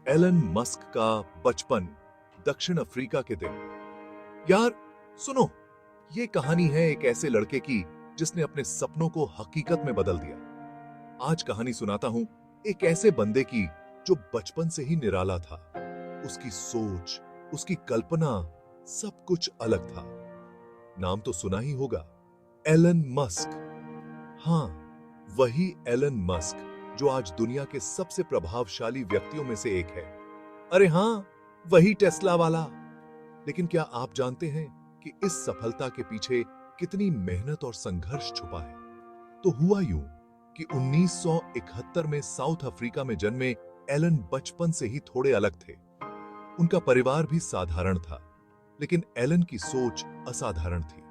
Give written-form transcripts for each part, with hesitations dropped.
Elon Musk का बचपन, दक्षिण अफ्रीका के दिन। यार सुनो, ये कहानी है एक ऐसे लड़के की जिसने अपने सपनों को हकीकत में बदल दिया। आज कहानी सुनाता हूं एक ऐसे बंदे की जो बचपन से ही निराला था। उसकी सोच, उसकी कल्पना, सब कुछ अलग था। नाम तो सुना ही होगा, एलन मस्क। हाँ, वही एलन मस्क जो आज दुनिया के सबसे प्रभावशाली व्यक्तियों में से एक है। अरे हाँ, वही टेस्ला वाला। लेकिन क्या आप जानते हैं कि इस सफलता के पीछे कितनी मेहनत और संघर्ष छुपा है? तो हुआ यूं कि 1971 में साउथ अफ्रीका में जन्मे एलन बचपन से ही थोड़े अलग थे। उनका परिवार भी साधारण था, लेकिन एलन की सोच असाधारण थी।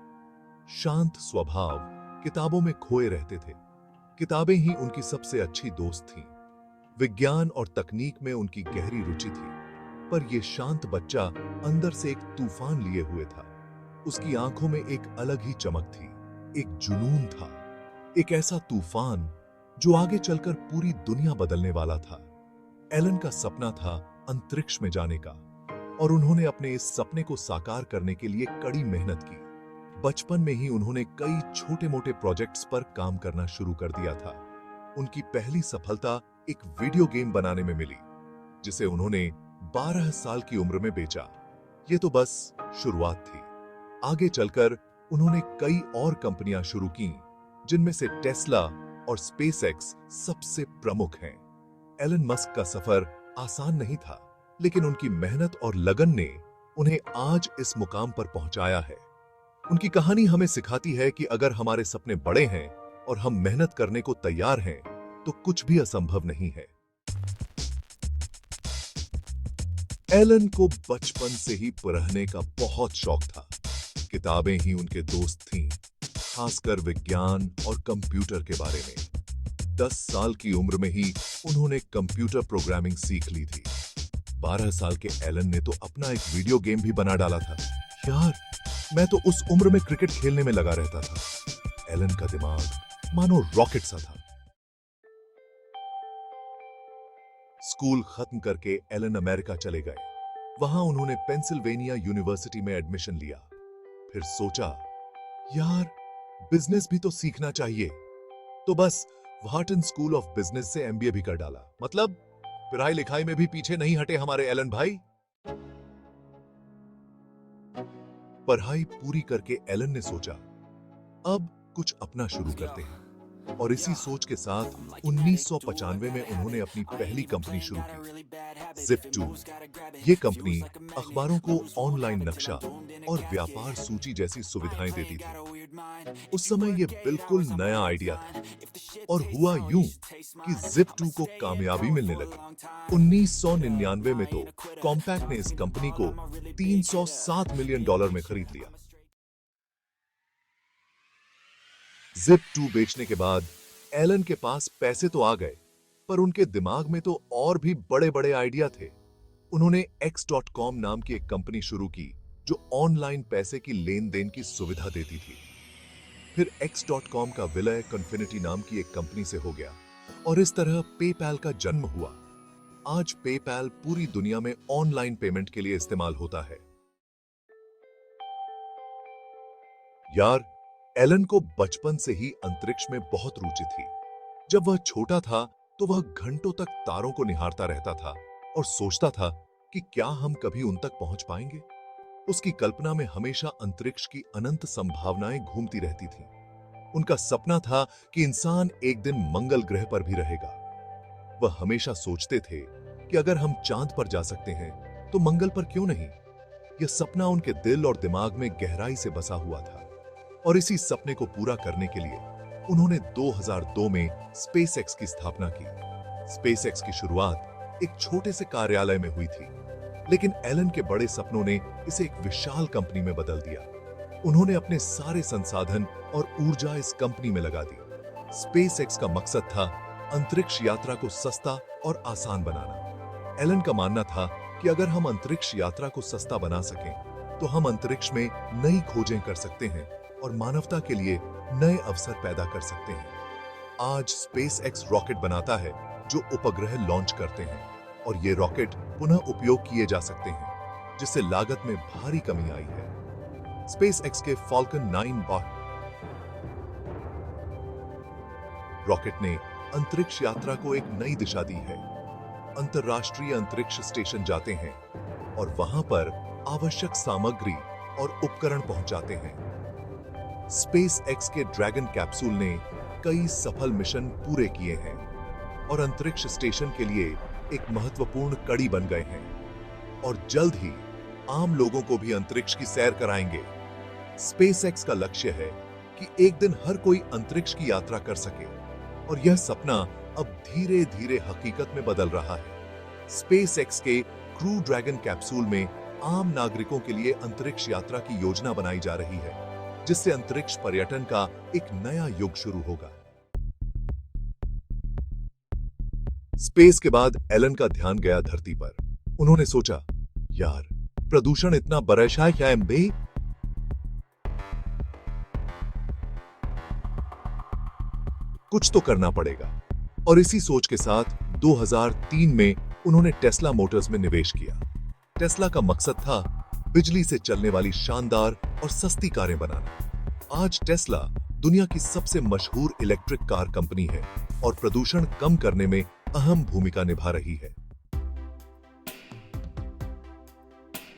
शांत स्वभाव, किताबों में खोए रहते थे। किताबें ही उनकी सबसे अच्छी दोस्त थीं। विज्ञान और तकनीक में उनकी गहरी रुचि थी। पर यह शांत बच्चा अंदर से एक तूफान लिए हुए था। उसकी आंखों में एक अलग ही चमक थी, एक जुनून था, एक ऐसा तूफान जो आगे चलकर पूरी दुनिया बदलने वाला था। एलन का सपना था अंतरिक्ष में जाने का, और उन्होंने अपने इस सपने को साकार करने के लिए कड़ी मेहनत की। बचपन में ही उन्होंने कई छोटे-मोटे प्रोजेक्ट्स पर काम करना शुरू कर दिया था। उनकी पहली सफलता एक वीडियो गेम बनाने में मिली, जिसे उन्होंने 12 साल की उम्र में बेचा। ये तो बस शुरुआत थी। आगे चलकर उन्होंने कई और कंपनियां शुरू की, जिनमें से टेस्ला और स्पेसएक्स सबसे प्रमुख हैं। एलन मस्क का सफर आसान नहीं था, लेकिन उनकी मेहनत और लगन ने उन्हें आज इस मुकाम पर पहुंचाया है। उनकी कहानी हमें सिखाती है कि अगर हमारे सपने बड़े हैं और हम मेहनत करने को तैयार हैं, तो कुछ भी असंभव नहीं है। एलन को बचपन से ही पढ़ने का बहुत शौक था। किताबें ही उनके दोस्त थीं, खासकर विज्ञान और कंप्यूटर के बारे में। 10 साल की उम्र में ही उन्होंने कंप्यूटर प्रोग्रामिंग सीख ली थी। 12 साल के एलन ने तो अपना एक वीडियो गेम भी बना डाला था। यार, मैं तो उस उम्र में क्रिकेट खेलने में लगा रहता था। एलन का दिमाग मानो रॉकेट सा था। स्कूल खत्म करके एलन अमेरिका चले गए। वहां उन्होंने पेंसिल्वेनिया यूनिवर्सिटी में एडमिशन लिया। फिर सोचा, यार बिजनेस भी तो सीखना चाहिए। तो बस व्हार्टन स्कूल ऑफ बिजनेस से एमबीए भी कर डाला। मतलब पढ़ाई लिखाई में भी पीछे नहीं हटे हमारे एलन भाई। पढ़ाई पूरी करके एलन ने सोचा, अब कुछ अपना शुरू करते हैं। और इसी सोच के साथ 1995 में उन्होंने अपनी पहली कंपनी शुरू की, Zip2। ये कंपनी अखबारों को ऑनलाइन नक्शा और व्यापार सूची जैसी सुविधाएं देती थी। उस समय यह बिल्कुल नया आइडिया था। और हुआ यूं कि Zip2 को कामयाबी मिलने लगी। 1999 में तो कॉम्पैक्ट ने इस कंपनी को $307 मिलियन में खरीद लिया। Zip2 बेचने के बाद एलन के पास पैसे तो आ गए, पर उनके दिमाग में तो और भी बड़े-बड़े आइडिया थे। उन्होंने X.com नाम की एक कंपनी शुरू की, जो ऑनलाइन पैसे की लेन-देन की सुविधा देती थी। फिर X.com का विलय कन्फिनिटी नाम की एक कंपनी से हो गया, और इस तरह पेपैल का जन्म हुआ। आज पेपैल पूरी दुनिया में ऑनलाइन पेमेंट के लिए इस्तेमाल होता है। यार, एलन को बचपन से ही अंतरिक्ष में बहुत रुचि थी। जब वह छोटा था तो वह घंटों तक तारों को निहारता रहता था और सोचता था कि क्या हम कभी उन तक पहुंच पाएंगे। उसकी कल्पना में हमेशा अंतरिक्ष की अनंत संभावनाएं घूमती रहती थीं। उनका सपना था कि इंसान एक दिन मंगल ग्रह पर भी रहेगा। वह हमेशा सोचते थे कि अगर हम चांद पर जा सकते हैं तो मंगल पर क्यों नहीं। यह सपना उनके दिल और दिमाग में गहराई से बसा हुआ था। और इसी सपने को पूरा करने के लिए उन्होंने 2002 में स्पेसएक्स की स्थापना की। स्पेसएक्स की शुरुआत एक छोटे से कार्यालय में हुई थी, लेकिन एलन के बड़े सपनों ने इसे एक विशाल कंपनी में बदल दिया। उन्होंने अपने सारे संसाधन और ऊर्जा इस कंपनी में लगा दी। स्पेसएक्स का मकसद था अंतरिक्ष यात्रा को सस्ता और आसान बनाना। एलन का मानना था कि अगर हम अंतरिक्ष यात्रा को सस्ता बना सकें, तो हम अंतरिक्ष में नई खोजें कर सकते हैं और मानवता के लिए नए अवसर पैदा कर सकते हैं। आज स्पेसएक्स रॉकेट बनाता है जो उपग्रह लॉन्च करते हैं, और ये रॉकेट पुनः उपयोग किए जा सकते हैं, जिससे लागत में भारी कमी आई है। स्पेसएक्स के फॉल्कन 9 रॉकेट ने अंतरिक्ष यात्रा को एक नई दिशा दी है। अंतर्राष्ट्रीय अंतरिक्ष स्टेशन जाते हैं और वहां पर आवश्यक सामग्री और उपकरण पहुंचाते हैं। स्पेसएक्स के ड्रैगन कैप्सूल ने कई सफल मिशन पूरे किए हैं और अंतरिक्ष स्टेशन के लिए एक महत्वपूर्ण कड़ी बन गए हैं और जल्द ही आम लोगों को भी अंतरिक्ष की सैर कराएंगे। स्पेसएक्स का लक्ष्य है कि एक दिन हर कोई अंतरिक्ष की यात्रा कर सके और यह सपना अब धीरे धीरे हकीकत में बदल रहा है। स्पेसएक्स के क्रू ड्रैगन कैप्सूल में आम नागरिकों के लिए अंतरिक्ष यात्रा की योजना बनाई जा रही है, जिससे अंतरिक्ष पर्यटन का एक नया युग शुरू होगा। स्पेस के बाद एलन का ध्यान गया धरती पर। उन्होंने सोचा, यार, प्रदूषण इतना बरसा है बे। कुछ तो करना पड़ेगा और इसी सोच के साथ 2003 में उन्होंने टेस्ला मोटर्स में निवेश किया। टेस्ला का मकसद था बिजली से चलने वाली शानदार और सस्ती कारें बनाना। आज टेस्ला दुनिया की सबसे मशहूर इलेक्ट्रिक कार कंपनी है और प्रदूषण कम करने में अहम भूमिका निभा रही है।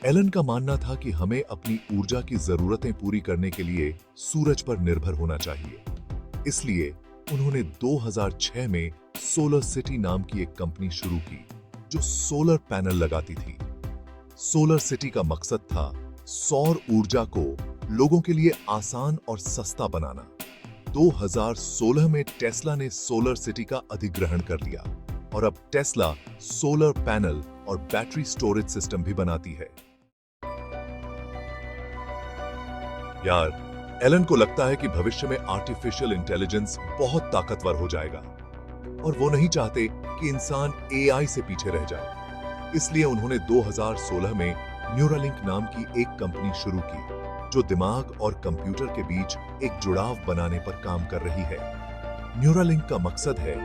एलन का मानना था कि हमें अपनी ऊर्जा की जरूरतें पूरी करने के लिए सूरज पर निर्भर होना चाहिए। इसलिए उन्होंने 2006 में सोलर सिटी नाम की एक कंपनी शुरू की, जो सोलर पैनल लगाती थी। सोलर सिटी का मकसद था सौर ऊर्जा को लोगों के लिए आसान और सस्ता बनाना। 2016 में टेस्ला ने सोलर सिटी का अधिग्रहण कर लिया और अब टेस्ला सोलर पैनल और बैटरी स्टोरेज सिस्टम भी बनाती है। यार, एलन को लगता है कि भविष्य में आर्टिफिशियल इंटेलिजेंस बहुत ताकतवर हो जाएगा और वो नहीं चाहते कि इंसान एआई से पीछे रह जाए। इसलिए उन्होंने 2016 में न्यूरालिंक नाम की एक कंपनी शुरू की, जो दिमाग और कंप्यूटर के बीच एक जुड़ाव बनाने पर काम कर रही है। न्यूरालिंक का मकसद है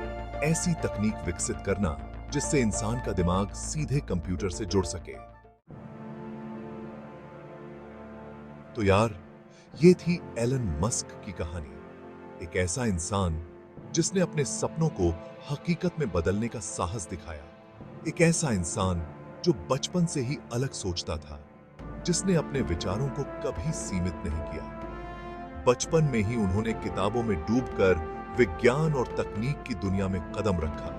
ऐसी तकनीक विकसित करना जिससे इंसान का दिमाग सीधे कंप्यूटर से जुड़ सके। तो यार, ये थी एलन मस्क की कहानी। एक ऐसा इंसान जिसने अपने सपनों को हकीकत में बदलने का साहस दिखाया। एक ऐसा इंसान जो बचपन से ही अलग सोचता था, जिसने अपने विचारों को कभी सीमित नहीं किया। बचपन में ही उन्होंने किताबों में डूबकर विज्ञान और तकनीक की दुनिया में कदम रखा,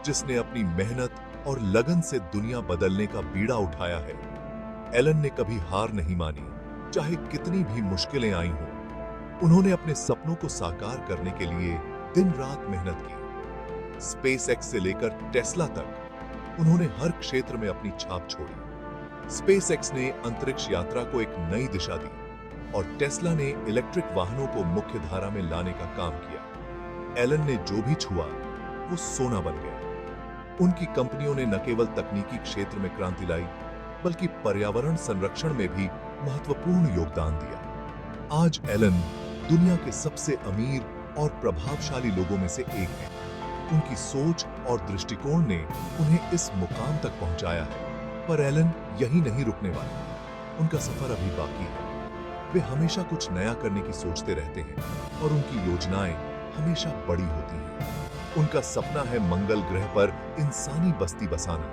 जिसने अपनी मेहनत और लगन से दुनिया बदलने का बीड़ा उठाया है। एलन ने कभी हार नहीं मानी, चाहे कितनी भी मुश्किलें आई हों। उन्होंने अपने सपनों को साकार करने के लिए दिन रात मेहनत की। स्पेसएक्स से लेकर टेस्ला तक उन्होंने हर क्षेत्र में अपनी छाप छोड़ी। स्पेसएक्स ने अंतरिक्ष यात्रा को एक नई दिशा दी और टेस्ला ने इलेक्ट्रिक वाहनों को मुख्य धारा में लाने का काम किया। एलन ने जो भी छुआ वो सोना बन गया। उनकी कंपनियों ने न केवल तकनीकी क्षेत्र में क्रांति लाई, बल्कि पर्यावरण संरक्षण में भी महत्वपूर्ण योगदान दिया। आज एलन दुनिया के सबसे अमीर और प्रभावशाली लोगों में से एक हैं। उनकी सोच और दृष्टिकोण ने उन्हें इस मुकाम तक पहुंचाया है। पर एलन यहीं नहीं रुकने वाले। उनका सफर अभी बाकी है। वे हमेशा कुछ नया करने की सोचते रहते हैं और उनकी योजनाएं हमेशा बड़ी होती हैं। उनका सपना है मंगल ग्रह पर इंसानी बस्ती बसाना,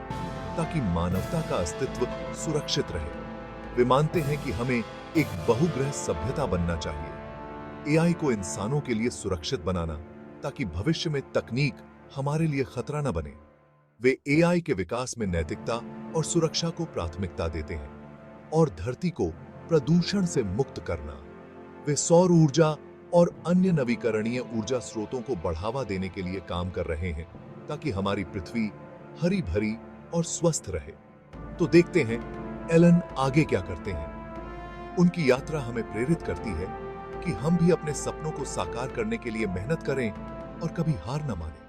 ताकि मानवता का अस्तित्व सुरक्षित रहे। वे मानते हैं कि हमें एक बहुग्रह सभ्यता बनना चाहिए, एआई को इंसानों के लिए सुरक्षित बनाना, ताकि भविष्य में तकनीक हमारे लिए खतरा न बने। वे एआई के विकास में नैतिकता और सुरक्षा को प्राथमिकता देते हैं और धरती को प्रदूषण से मुक्त करना। वे सौर ऊर्जा और अन्य नवीकरणीय ऊर्जा स्रोतों को बढ़ावा देने के लिए काम कर रहे हैं, ताकि हमारी पृथ्वी हरी भरी और स्वस्थ रहे। तो देखते हैं एलन आगे क्या करते हैं। उनकी यात्रा हमें प्रेरित करती है कि हम भी अपने सपनों को साकार करने के लिए मेहनत करें और कभी हार न मानें।